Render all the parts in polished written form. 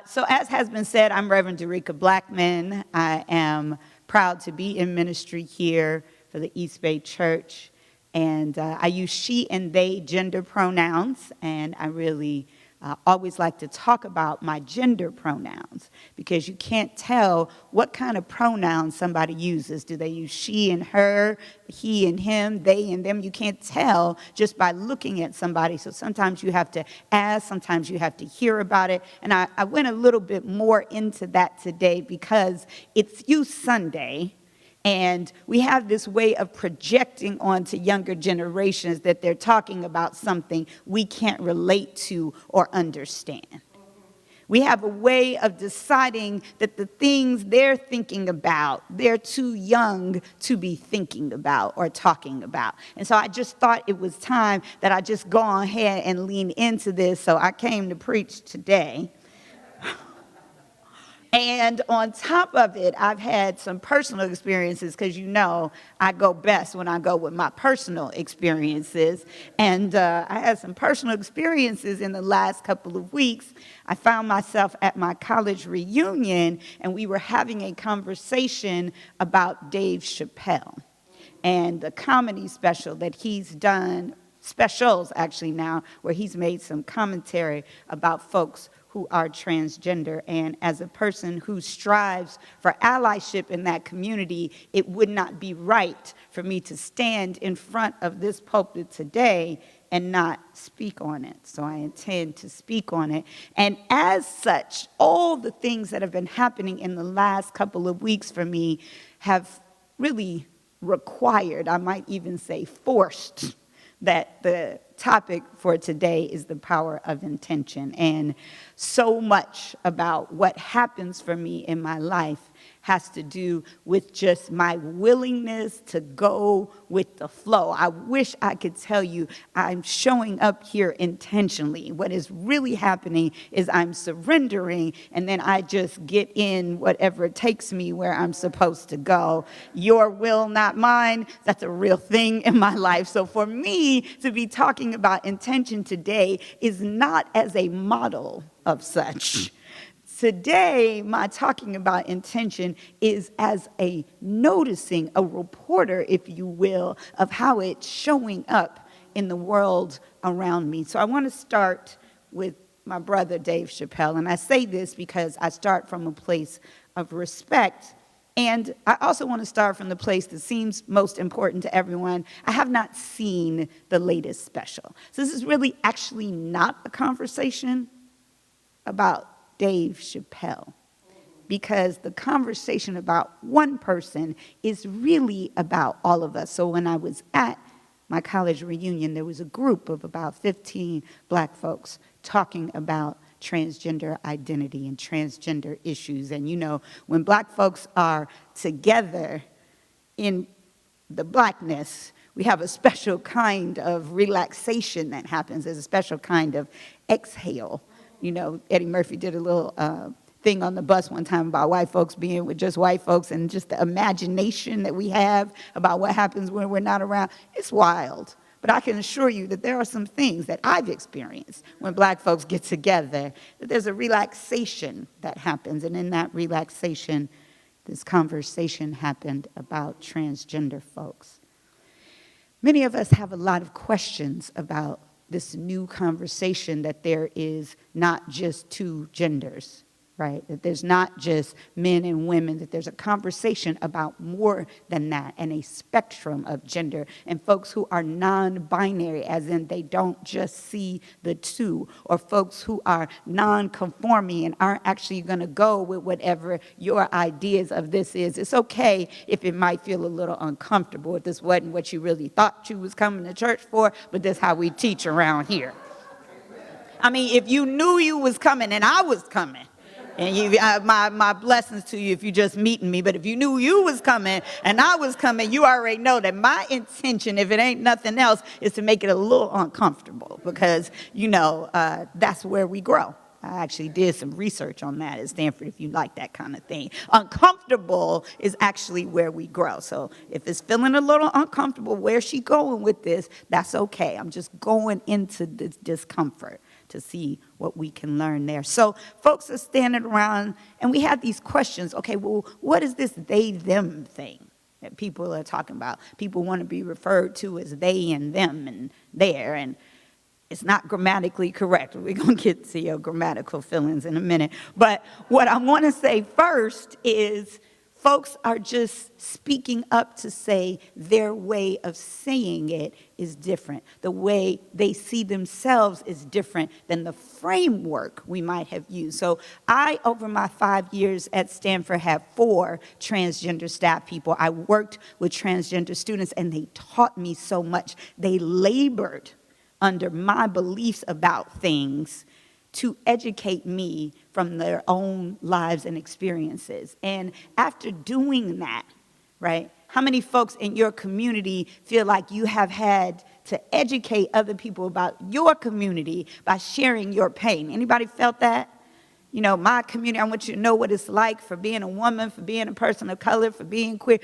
So as has been said, I'm Reverend Dereca Blackmon. I am proud to be in ministry here for the East Bay Church. And I use she and they gender pronouns, and I really always like to talk about my gender pronouns because you can't tell what kind of pronouns somebody uses. Do they use she and her, he and him, they and them? You can't tell just by looking at somebody. So sometimes you have to ask, sometimes you have to hear about it. And I went a little bit more into that today because it's Youth Sunday. And we have this way of projecting onto younger generations that they're talking about something we can't relate to or understand. We have a way of deciding that the things they're thinking about, they're too young to be thinking about or talking about. And so I just thought it was time that I just go ahead and lean into this. So I came to preach today. And on top of it, I've had some personal experiences because you know I go best when I go with my personal experiences. And I had some personal experiences in the last couple of weeks. I found myself at my college reunion, and we were having a conversation about Dave Chappelle and the comedy special that he's done, specials actually now, where he's made some commentary about folks who are transgender. And as a person who strives for allyship in that community, it would not be right for me to stand in front of this pulpit today and not speak on it. So I intend to speak on it. And as such, all the things that have been happening in the last couple of weeks for me have really required, I might even say forced, that the topic for today is the power of intention. And so much about what happens for me in my life has to do with just my willingness to go with the flow. I wish I could tell you I'm showing up here intentionally. What is really happening is I'm surrendering, and then I just get in whatever it takes me where I'm supposed to go. Your will, not mine. That's a real thing in my life. So for me to be talking about intention today is not as a model of such. Today, my talking about intention is as a noticing, a reporter, if you will, of how it's showing up in the world around me. So I want to start with my brother, Dave Chappelle. And I say this because I start from a place of respect. And I also want to start from the place that seems most important to everyone. I have not seen the latest special. So this is really actually not a conversation about Dave Chappelle, because the conversation about one person is really about all of us. So when I was at my college reunion, there was a group of about 15 black folks talking about transgender identity and transgender issues. And you know, when black folks are together in the blackness, we have a special kind of relaxation that happens. There's a special kind of exhale. You know, Eddie Murphy did a little thing on the bus one time about white folks being with just white folks, and just the imagination that we have about what happens when we're not around. It's wild. But I can assure you that there are some things that I've experienced when black folks get together, that there's a relaxation that happens. And in that relaxation, this conversation happened about transgender folks. Many of us have a lot of questions about this new conversation that there is not just two genders, right? That there's not just men and women, that there's a conversation about more than that, and a spectrum of gender, and folks who are non-binary, as in they don't just see the two, or folks who are non-conforming and aren't actually going to go with whatever your ideas of this is. It's okay if it might feel a little uncomfortable, if this wasn't what you really thought you was coming to church for, but this is how we teach around here. I mean, if you knew you was coming and I was coming, and you, my blessings to you if you just meeting me. But if you knew you was coming and I was coming, you already know that my intention, if it ain't nothing else, is to make it a little uncomfortable. Because, you know, that's where we grow. I actually did some research on that at Stanford, if you like that kind of thing. Uncomfortable is actually where we grow. So if it's feeling a little uncomfortable, where's she going with this? That's okay. I'm just going into this discomfort. to see what we can learn there. So folks are standing around, and we have these questions. Okay, well, what is this they, them thing that people are talking about? People want to be referred to as they and them and there, and it's not grammatically correct. We're going to get to your grammatical feelings in a minute. But what I want to say first is folks are just speaking up to say their way of saying it is different. The way they see themselves is different than the framework we might have used. So I, over my 5 years at Stanford, have 4 transgender staff people. I worked with transgender students, and they taught me so much. They labored under my beliefs about things to educate me from their own lives and experiences. And after doing that, right, how many folks in your community feel like you have had to educate other people about your community by sharing your pain? Anybody felt that? You know, my community, I want you to know what it's like for being a woman, for being a person of color, for being queer.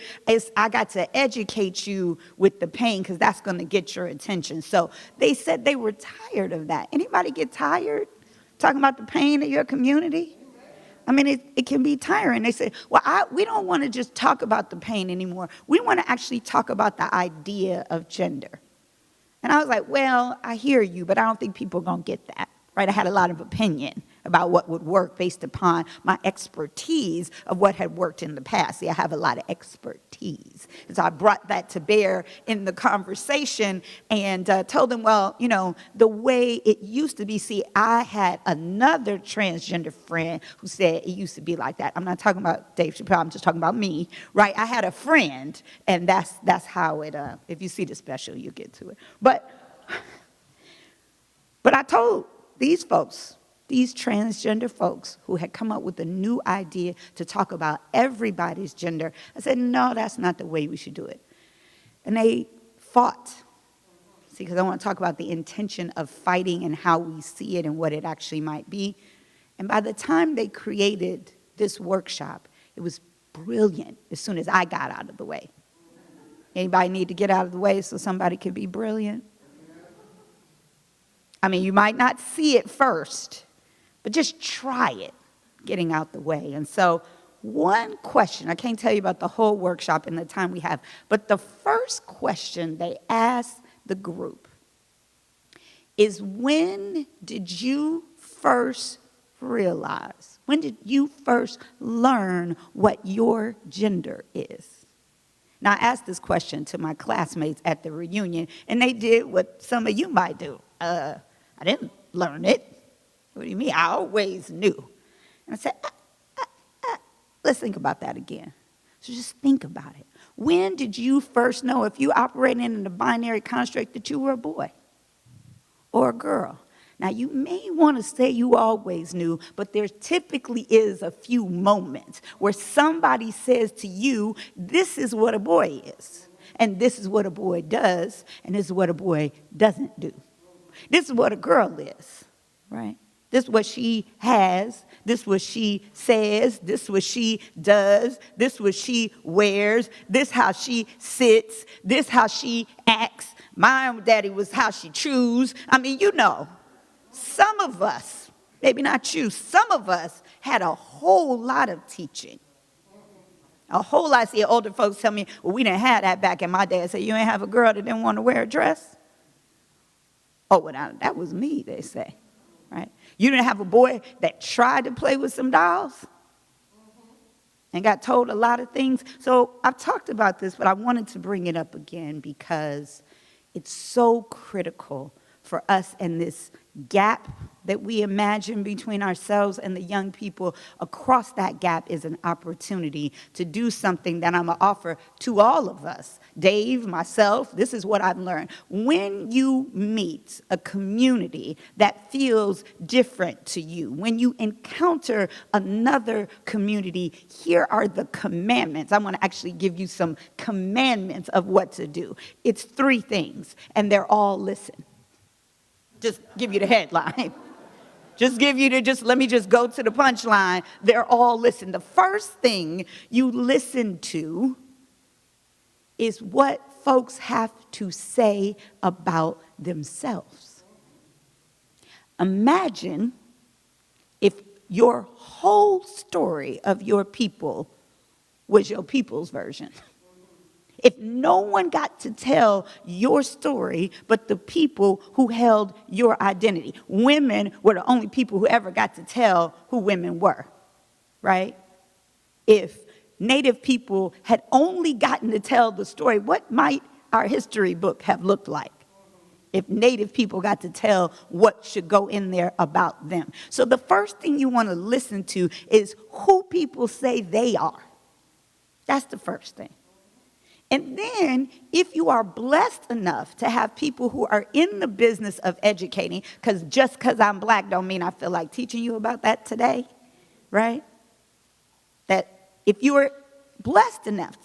I got to educate you with the pain because that's going to get your attention. So they said they were tired of that. Anybody get tired talking about the pain of your community? I mean, it can be tiring. They say, well, we don't want to just talk about the pain anymore. We want to actually talk about the idea of gender. And I was like, well, I hear you, but I don't think people are going to get that. Right? I had a lot of opinion about what would work based upon my expertise of what had worked in the past. See, I have a lot of expertise. And so I brought that to bear in the conversation and told them, well, you know, the way it used to be, see, I had another transgender friend who said it used to be like that. I'm not talking about Dave Chappelle, I'm just talking about me, right? I had a friend, and that's how it, if you see the special, you get to it. But I told these folks, these transgender folks who had come up with a new idea to talk about everybody's gender, I said, no, that's not the way we should do it. And they fought. See, because I want to talk about the intention of fighting and how we see it and what it actually might be. And by the time they created this workshop, it was brilliant as soon as I got out of the way. Anybody need to get out of the way so somebody could be brilliant? I mean, you might not see it first, but just try it, getting out the way. And so one question, I can't tell you about the whole workshop in the time we have, but the first question they asked the group is, when did you first realize, when did you first learn what your gender is? Now, I asked this question to my classmates at the reunion, and they did what some of you might do. I didn't learn it. What do you mean? I always knew. And I said, let's think about that again. So just think about it. When did you first know, if you operated in the binary construct, that you were a boy or a girl? Now, you may want to say you always knew, but there typically is a few moments where somebody says to you, this is what a boy is, and this is what a boy does, and this is what a boy doesn't do. This is what a girl is, right? This is what she has. This is what she says. This is what she does. This is what she wears. This is how she sits. This is how she acts. My own daddy was how she chews. I mean, you know, some of us, maybe not you, some of us had a whole lot of teaching. A whole lot. See, older folks tell me, well, we didn't have that back in my day. I said, you ain't have a girl that didn't want to wear a dress? Oh, well, that was me, they say, right? You didn't have a boy that tried to play with some dolls and got told a lot of things. So I've talked about this, but I wanted to bring it up again because it's so critical for us in this gap that we imagine between ourselves and the young people. Across that gap is an opportunity to do something that I'm going to offer to all of us. Dave, myself, this is what I've learned. When you meet a community that feels different to you, when you encounter another community, here are the commandments. I want to actually give you some commandments of what to do. It's 3 things, and they're all listen. Just give you the headline. Let me just go to the punchline. They're all listen. The first thing you listen to is what folks have to say about themselves. Imagine if your whole story of your people was your people's version. If no one got to tell your story but the people who held your identity. Women were the only people who ever got to tell who women were, right? If Native people had only gotten to tell the story, what might our history book have looked like? If Native people got to tell what should go in there about them. So the first thing you want to listen to is who people say they are. That's the first thing. And then, if you are blessed enough to have people who are in the business of educating, because just because I'm black don't mean I feel like teaching you about that today, right? That if you are blessed enough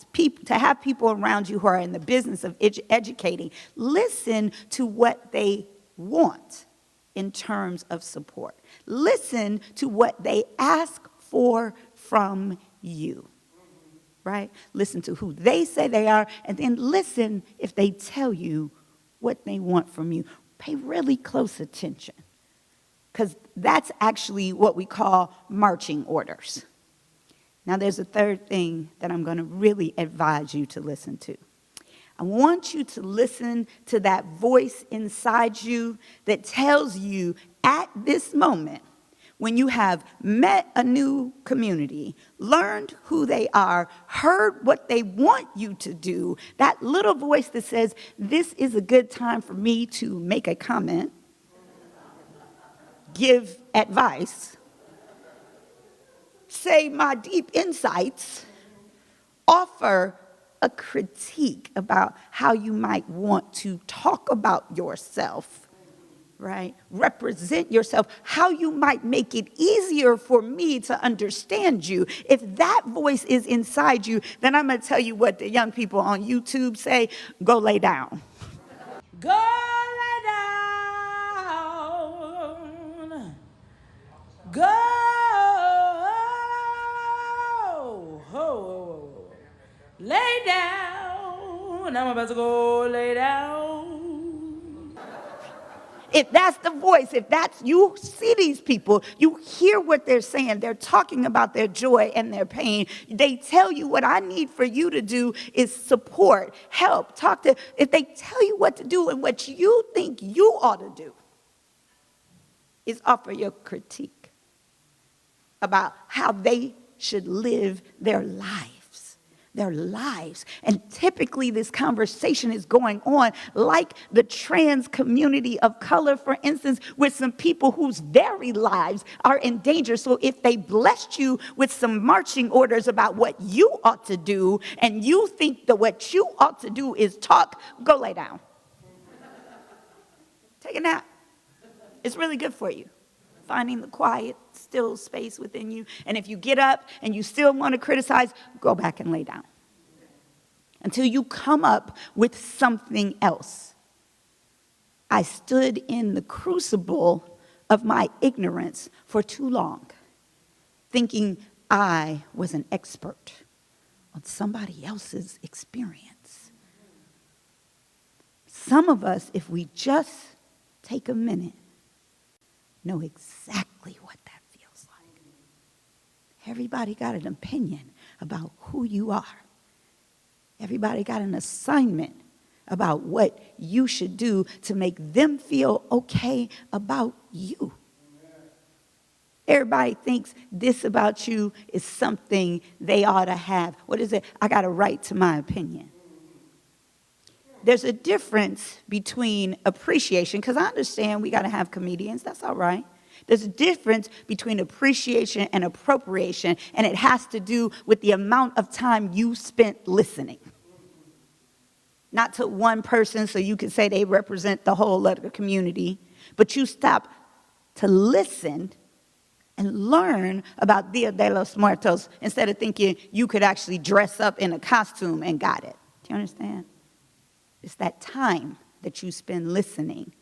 to have people around you who are in the business of educating, listen to what they want in terms of support. Listen to what they ask for from you. Right? Listen to who they say they are, and then listen if they tell you what they want from you. Pay really close attention, because that's actually what we call marching orders. Now, there's a third thing that I'm going to really advise you to listen to. I want you to listen to that voice inside you that tells you at this moment, when you have met a new community, learned who they are, heard what they want you to do, that little voice that says, this is a good time for me to make a comment, give advice, say my deep insights, offer a critique about how you might want to talk about yourself, right? Represent yourself, how you might make it easier for me to understand you. If that voice is inside you, then I'm going to tell you what the young people on YouTube say, go lay down. Go lay down. Go. Lay down. I'm about to go lay down. If that's the voice, if that's, you see these people, you hear what they're saying, they're talking about their joy and their pain. They tell you what I need for you to do is support, help, talk to, if they tell you what to do and what you think you ought to do is offer your critique about how they should live their lives. Their lives. And typically this conversation is going on like the trans community of color, for instance, with some people whose very lives are in danger. So if they blessed you with some marching orders about what you ought to do, and you think that what you ought to do is talk, go lay down. Take a nap. It's really good for you. Finding the quiet, still space within you. And if you get up and you still want to criticize, go back and lay down until you come up with something else. I stood in the crucible of my ignorance for too long, thinking I was an expert on somebody else's experience. Some of us, if we just take a minute, know exactly what that feels like. Everybody got an opinion about who you are. Everybody got an assignment about what you should do to make them feel okay about you. Everybody thinks this about you is something they ought to have. What is it? I got a right to my opinion. There's a difference between appreciation, because I understand we got to have comedians. That's all right. There's a difference between appreciation and appropriation, and it has to do with the amount of time you spent listening. Not to one person so you can say they represent the whole of the community, but you stop to listen and learn about Dia de los Muertos instead of thinking you could actually dress up in a costume and got it. Do you understand? It's that time that you spend listening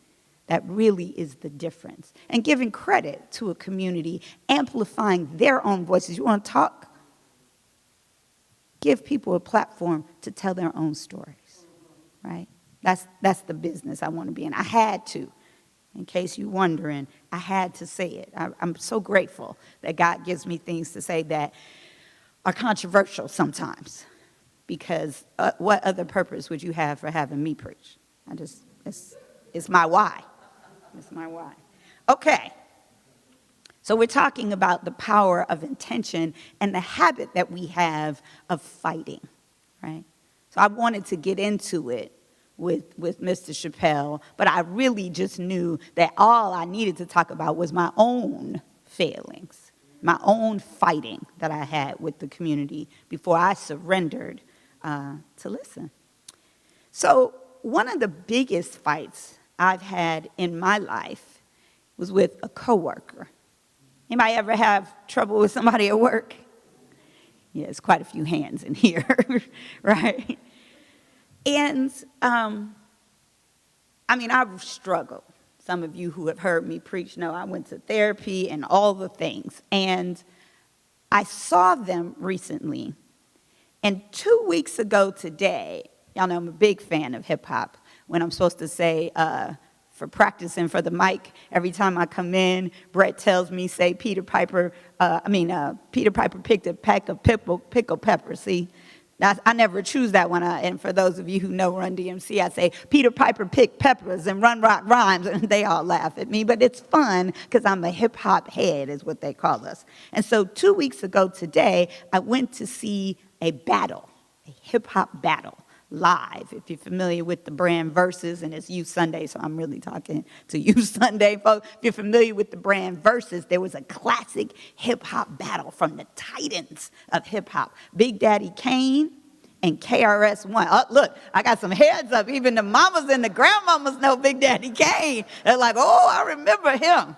that really is the difference. And giving credit to a community, amplifying their own voices. You want to talk? Give people a platform to tell their own stories, right? That's the business I want to be in. I had to. In case you're wondering, I had to say it. I'm so grateful that God gives me things to say that are controversial sometimes, because what other purpose would you have for having me preach? It's my why. It's my why. Okay. So we're talking about the power of intention and the habit that we have of fighting, right? So I wanted to get into it with Mr. Chappelle, but I really just knew that all I needed to talk about was my own failings, my own fighting that I had with the community before I surrendered to listen. So one of the biggest fights I've had in my life was with a coworker. Anybody ever have trouble with somebody at work? Yeah, it's quite a few hands in here, right? And, I've struggled. Some of you who have heard me preach know I went to therapy and all the things. And I saw them recently. And 2 weeks ago today, y'all know I'm a big fan of hip hop. When I'm supposed to say, for practicing for the mic, every time I come in, Brett tells me, say, Peter Piper picked a pack of pickled peppers. See, I never choose that one. And for those of you who know Run DMC, I say, Peter Piper picked peppers and Run Rock rhymes, and they all laugh at me. But it's fun because I'm a hip-hop head is what they call us. And so 2 weeks ago today, I went to see a battle, a hip-hop battle. Live, if you're familiar with the brand Versus, and it's Youth Sunday, so I'm really talking to Youth Sunday folks. If you're familiar with the brand Versus, there was a classic hip-hop battle from the titans of hip-hop, Big Daddy Kane and KRS-One. Oh, look, I got some heads up. Even the mamas and the grandmamas know Big Daddy Kane. They're like, oh, I remember him.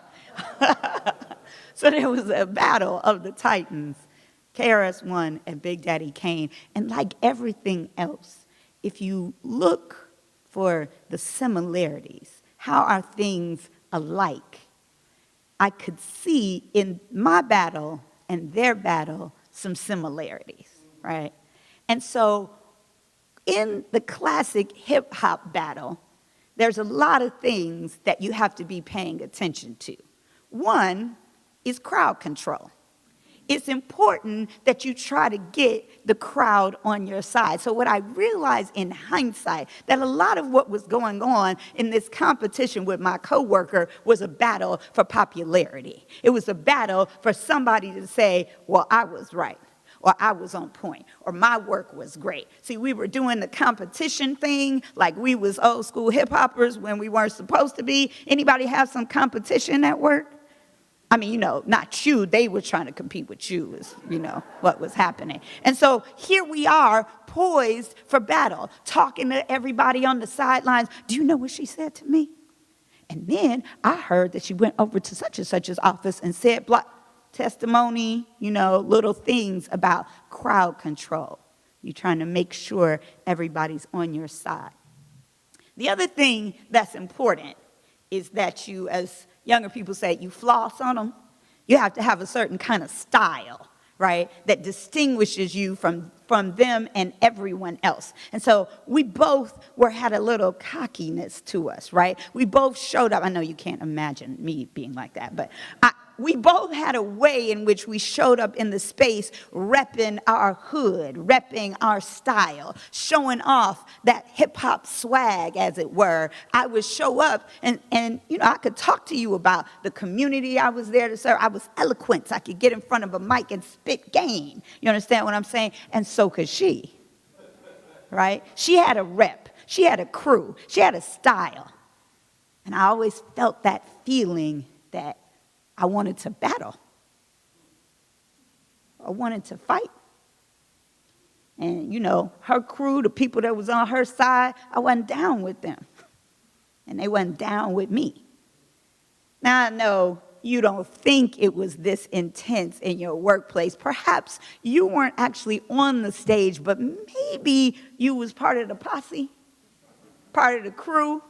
So there was a battle of the titans, KRS-One and Big Daddy Kane, and like everything else, if you look for the similarities, how are things alike? I could see in my battle and their battle some similarities, right? And so in the classic hip-hop battle, there's a lot of things that you have to be paying attention to. One is crowd control. It's important that you try to get the crowd on your side. So what I realized in hindsight, that a lot of what was going on in this competition with my coworker was a battle for popularity. It was a battle for somebody to say, well, I was right, or I was on point, or my work was great. See, we were doing the competition thing like we was old school hip hoppers when we weren't supposed to be. Anybody have some competition at work? Not you, they were trying to compete with you is, what was happening. And so here we are poised for battle, talking to everybody on the sidelines. Do you know what she said to me? And then I heard that she went over to such and such's office and said testimony, little things about crowd control. You're trying to make sure everybody's on your side. The other thing that's important is that you, as younger people say, you floss on them. You have to have a certain kind of style, right, that distinguishes you from them and everyone else. And so we both had a little cockiness to us, right? We both showed up. I know you can't imagine me being like that, but we both had a way in which we showed up in the space, repping our hood, repping our style, showing off that hip-hop swag, as it were. I would show up, and I could talk to you about the community I was there to serve. I was eloquent. I could get in front of a mic and spit game. You understand what I'm saying? And so could she, right? She had a rep. She had a crew. She had a style. And I always felt that feeling that I wanted to battle. I wanted to fight. And, her crew, the people that was on her side, I wasn't down with them. And they wasn't down with me. Now, I know you don't think it was this intense in your workplace. Perhaps you weren't actually on the stage, but maybe you was part of the posse, part of the crew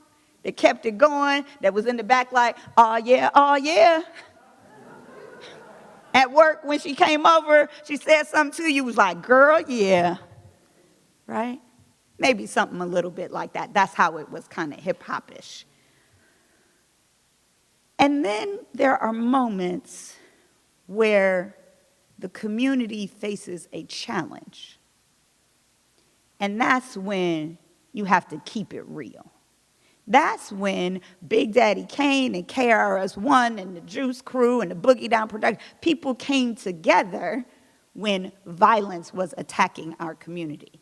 that kept it going, that was in the back like, oh, yeah, oh, yeah. At work, when she came over, she said something to you, was like, girl, yeah, right? Maybe something a little bit like that. That's how it was kind of hip-hop-ish. And then there are moments where the community faces a challenge. And that's when you have to keep it real. That's when Big Daddy Kane and KRS-One and the Juice Crew and the Boogie Down Production, people came together when violence was attacking our community,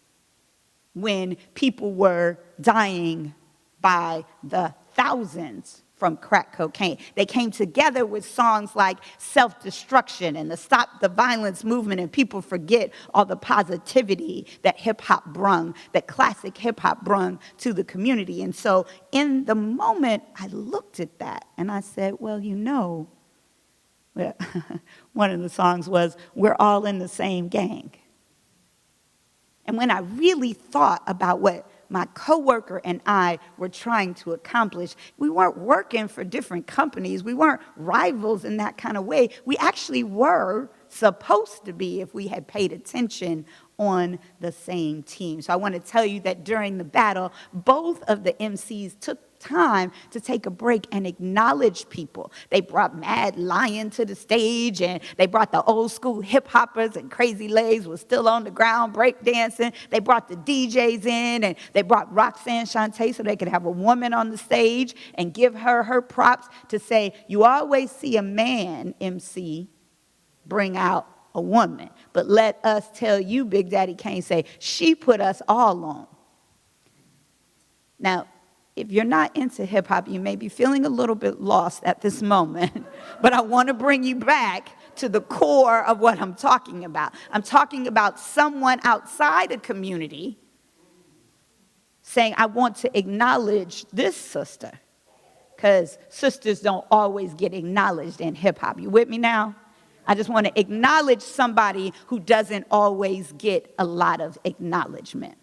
when people were dying by the thousands from crack cocaine. They came together with songs like Self-Destruction and the Stop the Violence movement, and people forget all the positivity that hip-hop brung, that classic hip-hop brung to the community. And so in the moment, I looked at that and I said, well, one of the songs was, "We're all in the same gang." And when I really thought about what my coworker and I were trying to accomplish, we weren't working for different companies. We weren't rivals in that kind of way. We actually were supposed to be, if we had paid attention, on the same team. So I want to tell you that during the battle, both of the MCs took time to take a break and acknowledge people. They brought Mad Lion to the stage, and they brought the old school hip hoppers, and Crazy Legs was still on the ground break dancing. They brought the DJs in, and they brought Roxanne Shante so they could have a woman on the stage and give her her props to say, you always see a man MC bring out a woman, but let us tell you, Big Daddy Kane say, she put us all on. Now, if you're not into hip-hop, you may be feeling a little bit lost at this moment, but I want to bring you back to the core of what I'm talking about. I'm talking about someone outside a community saying, I want to acknowledge this sister, because sisters don't always get acknowledged in hip-hop. You with me now? I just want to acknowledge somebody who doesn't always get a lot of acknowledgement.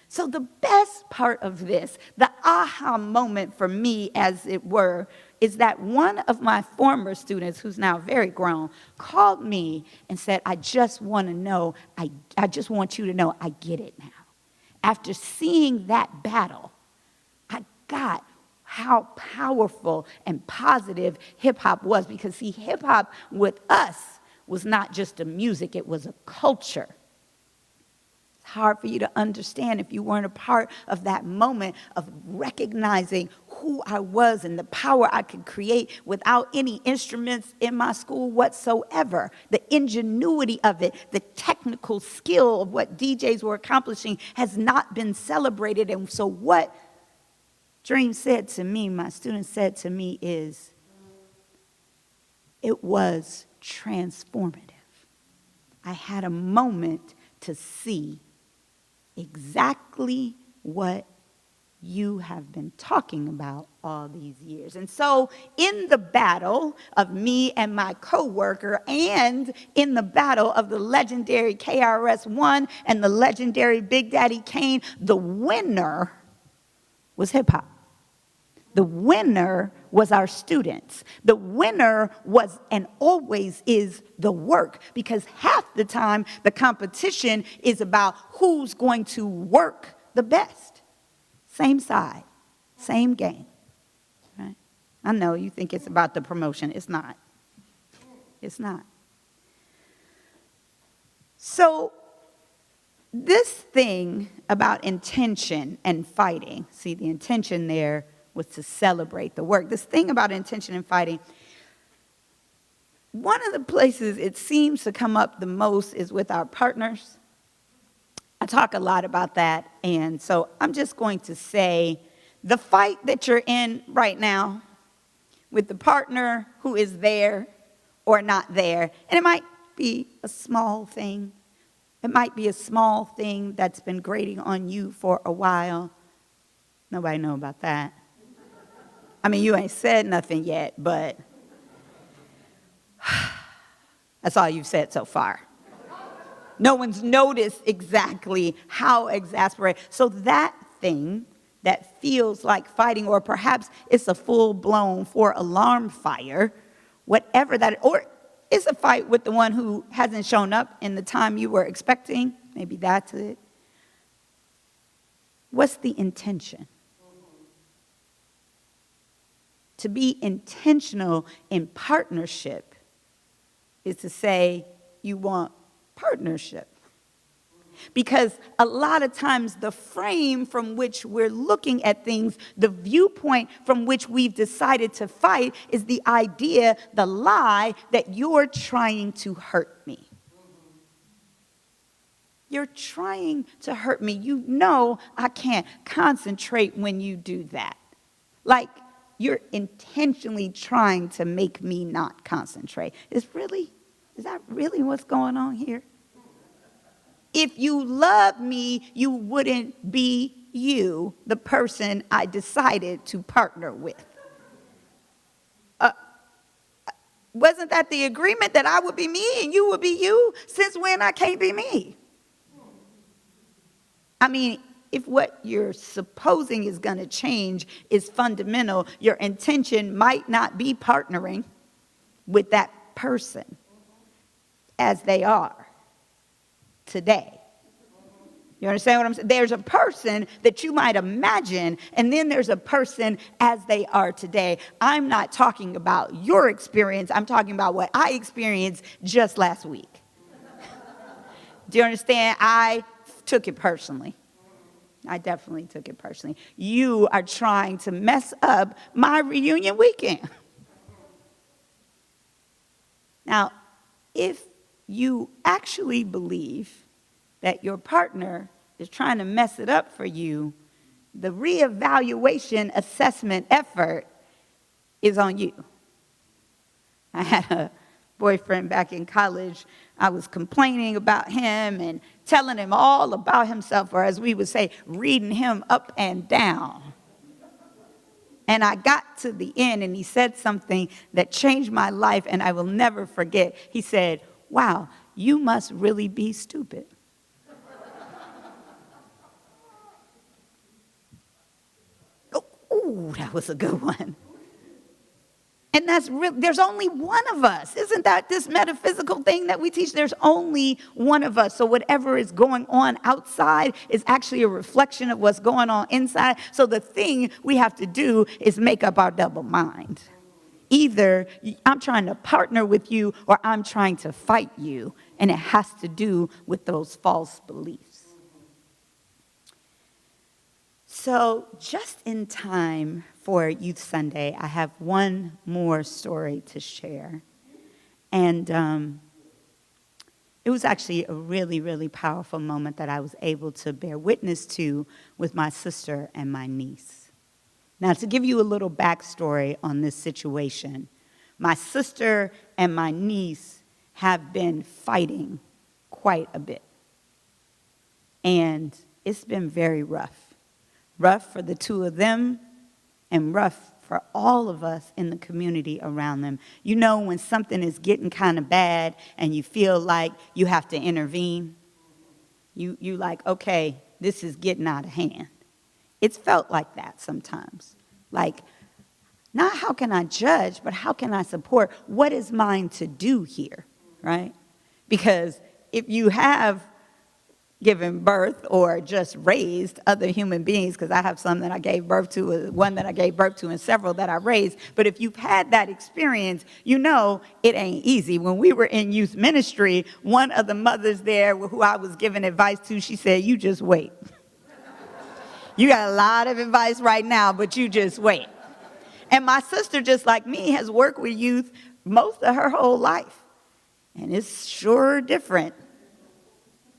So the best part of this, the aha moment for me, as it were, is that one of my former students, who's now very grown, called me and said, I just want to know, I just want you to know I get it now. After seeing that battle, I got how powerful and positive hip-hop was. Because, see, hip-hop with us was not just a music, it was a culture. It's hard for you to understand if you weren't a part of that moment of recognizing who I was and the power I could create without any instruments in my school whatsoever. The ingenuity of it, the technical skill of what DJs were accomplishing has not been celebrated. And so what Dream said to me, my student said to me, is it was transformative. I had a moment to see exactly what you have been talking about all these years. And so in the battle of me and my coworker, and in the battle of the legendary KRS-One and the legendary Big Daddy Kane, the winner was hip-hop. The winner was our students. The winner was and always is the work, because half the time the competition is about who's going to work the best. Same side, same game. Right? I know you think it's about the promotion. It's not. It's not. So this thing about intention and fighting, see the intention there was to celebrate the work. This thing about intention and fighting, one of the places it seems to come up the most is with our partners. I talk a lot about that, and so I'm just going to say the fight that you're in right now with the partner who is there or not there, and it might be a small thing. It might be a small thing that's been grating on you for a while. Nobody know about that. I mean, you ain't said nothing yet, but that's all you've said so far. No one's noticed exactly how exasperated. So that thing that feels like fighting, or perhaps it's a full-blown alarm fire, whatever that, or it's a fight with the one who hasn't shown up in the time you were expecting. Maybe that's it. What's the intention? To be intentional in partnership is to say you want partnership. Because a lot of times the frame from which we're looking at things, the viewpoint from which we've decided to fight is the idea, the lie that you're trying to hurt me. You're trying to hurt me. You know I can't concentrate when you do that. Like you're intentionally trying to make me not concentrate. Is that really what's going on here? If you love me, you wouldn't be you, the person I decided to partner with. Wasn't that the agreement that I would be me and you would be you? Since when I can't be me? I mean, if what you're supposing is going to change is fundamental, your intention might not be partnering with that person as they are today. You understand what I'm saying? There's a person that you might imagine, and then there's a person as they are today. I'm not talking about your experience. I'm talking about what I experienced just last week. Do you understand? I took it personally. I definitely took it personally. You are trying to mess up my reunion weekend. Now, if you actually believe that your partner is trying to mess it up for you, the reevaluation assessment effort is on you. I had a boyfriend back in college. I was complaining about him and telling him all about himself, or as we would say, reading him up and down. And I got to the end and he said something that changed my life and I will never forget. He said, "Wow, you must really be stupid." Oh, that was a good one. And that's real. There's only one of us. Isn't that this metaphysical thing that we teach? There's only one of us. So whatever is going on outside is actually a reflection of what's going on inside. So the thing we have to do is make up our double mind. Either I'm trying to partner with you or I'm trying to fight you. And it has to do with those false beliefs. So just in time for Youth Sunday, I have one more story to share. And it was actually a really, really powerful moment that I was able to bear witness to with my sister and my niece. Now, to give you a little backstory on this situation, my sister and my niece have been fighting quite a bit. And it's been very rough. Rough for the two of them and rough for all of us in the community around them. You know when something is getting kind of bad and you feel like you have to intervene? You like, okay, this is getting out of hand. It's felt like that sometimes. Like, not how can I judge, but how can I support? What is mine to do here, right? Because if you have given birth or just raised other human beings, because I have some that I gave birth to, one that I gave birth to, and several that I raised. But if you've had that experience, you know it ain't easy. When we were in youth ministry, one of the mothers there who I was giving advice to, she said, "You just wait. You got a lot of advice right now, but you just wait." And my sister, just like me, has worked with youth most of her whole life. And it's sure different.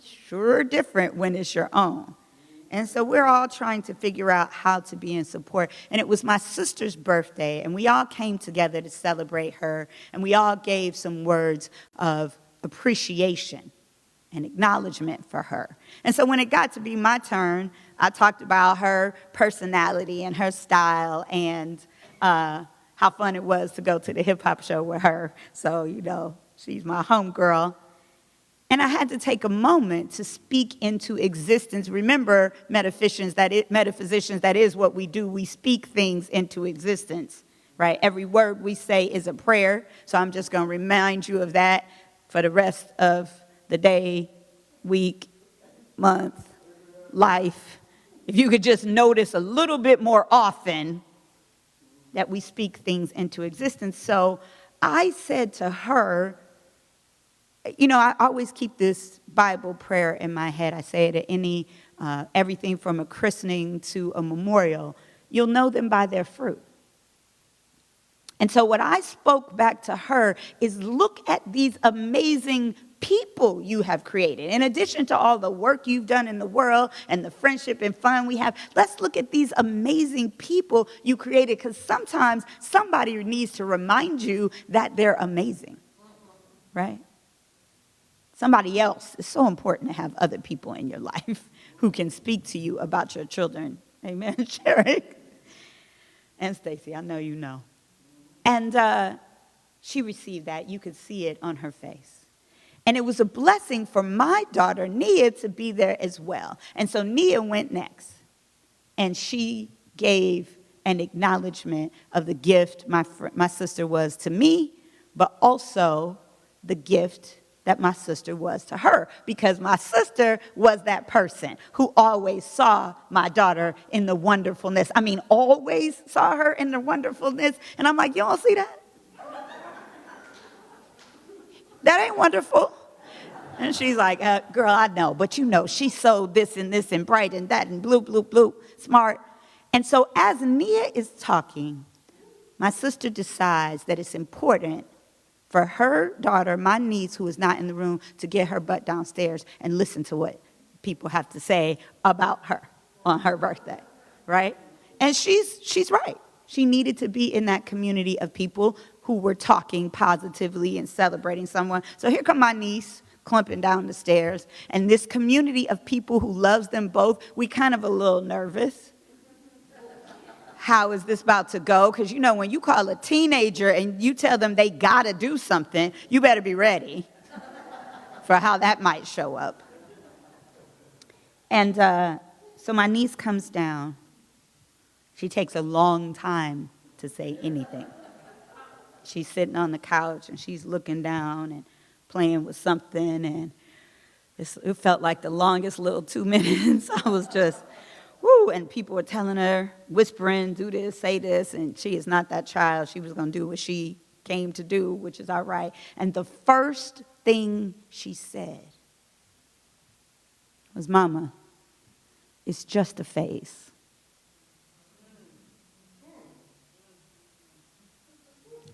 Sure different when it's your own. And so we're all trying to figure out how to be in support. And it was my sister's birthday, and we all came together to celebrate her, and we all gave some words of appreciation and acknowledgement for her. And so when it got to be my turn, I talked about her personality and her style and how fun it was to go to the hip-hop show with her. So, you know, she's my homegirl. And I had to take a moment to speak into existence. Remember, metaphysicians, that is what we do. We speak things into existence, right? Every word we say is a prayer. So I'm just going to remind you of that for the rest of the day, week, month, life. If you could just notice a little bit more often that we speak things into existence. So I said to her, I always keep this Bible prayer in my head. I say it at everything from a christening to a memorial. You'll know them by their fruit. And so what I spoke back to her is, look at these amazing people you have created. In addition to all the work you've done in the world and the friendship and fun we have, let's look at these amazing people you created, because sometimes somebody needs to remind you that they're amazing, right? Somebody else. It's so important to have other people in your life who can speak to you about your children. Amen, Sherry? And Stacy, I know you know. And she received that. You could see it on her face. And it was a blessing for my daughter, Nia, to be there as well. And so Nia went next. And she gave an acknowledgement of the gift my sister was to me, but also the gift that my sister was to her, because my sister was that person who always saw my daughter in the wonderfulness. I mean, always saw her in the wonderfulness. And I'm like, you don't see that? That ain't wonderful. And she's like, girl, I know, but she's so this and bright and that and blue, smart. And so as Nia is talking, my sister decides that it's important for her daughter, my niece, who is not in the room, to get her butt downstairs and listen to what people have to say about her on her birthday, right? And she's right. She needed to be in that community of people who were talking positively and celebrating someone. So here come my niece clumping down the stairs, and this community of people who loves them both, we kind of a little nervous. How is this about to go? Because, when you call a teenager and you tell them they got to do something, you better be ready for how that might show up. And so my niece comes down. She takes a long time to say anything. She's sitting on the couch and she's looking down and playing with something. And it felt like the longest little 2 minutes. I was just... woo, and people were telling her, whispering, do this, say this, and she is not that child. She was going to do what she came to do, which is all right. And the first thing she said was, Mama, it's just a phase.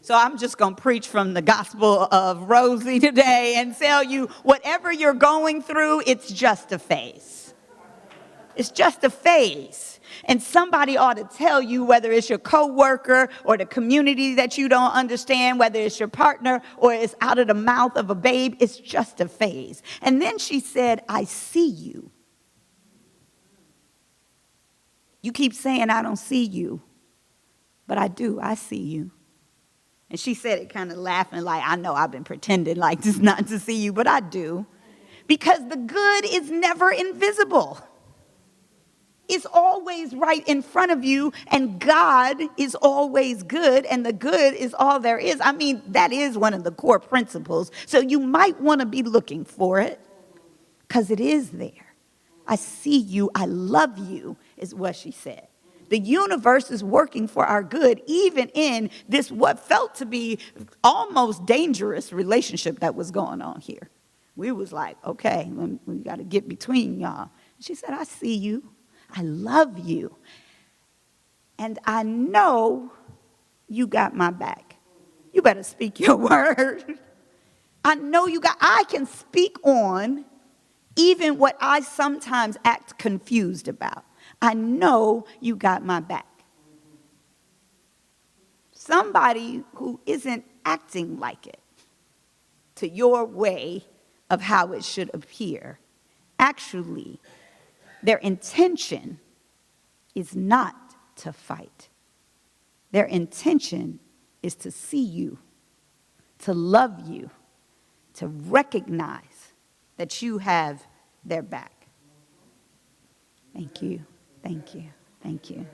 So I'm just going to preach from the gospel of Rosie today and tell you, whatever you're going through, it's just a phase. It's just a phase. And somebody ought to tell you, whether it's your coworker or the community that you don't understand, whether it's your partner or it's out of the mouth of a babe, it's just a phase. And then she said, I see you. You keep saying I don't see you, but I do. I see you. And she said it kind of laughing like, I know I've been pretending like just not to see you, but I do. Because the good is never invisible. It's always right in front of you, and God is always good, and the good is all there is. I mean, that is one of the core principles. So you might want to be looking for it, because it is there. I see you, I love you, is what she said. The universe is working for our good, even in this what felt to be almost dangerous relationship that was going on here. We was like, okay, we got to get between y'all. She said, I see you. I love you. And I know you got my back. You better speak your word. I know I can speak on even what I sometimes act confused about. I know you got my back. Somebody who isn't acting like it to your way of how it should appear, actually, their intention is not to fight. Their intention is to see you, to love you, to recognize that you have their back. Thank you, thank you, thank you.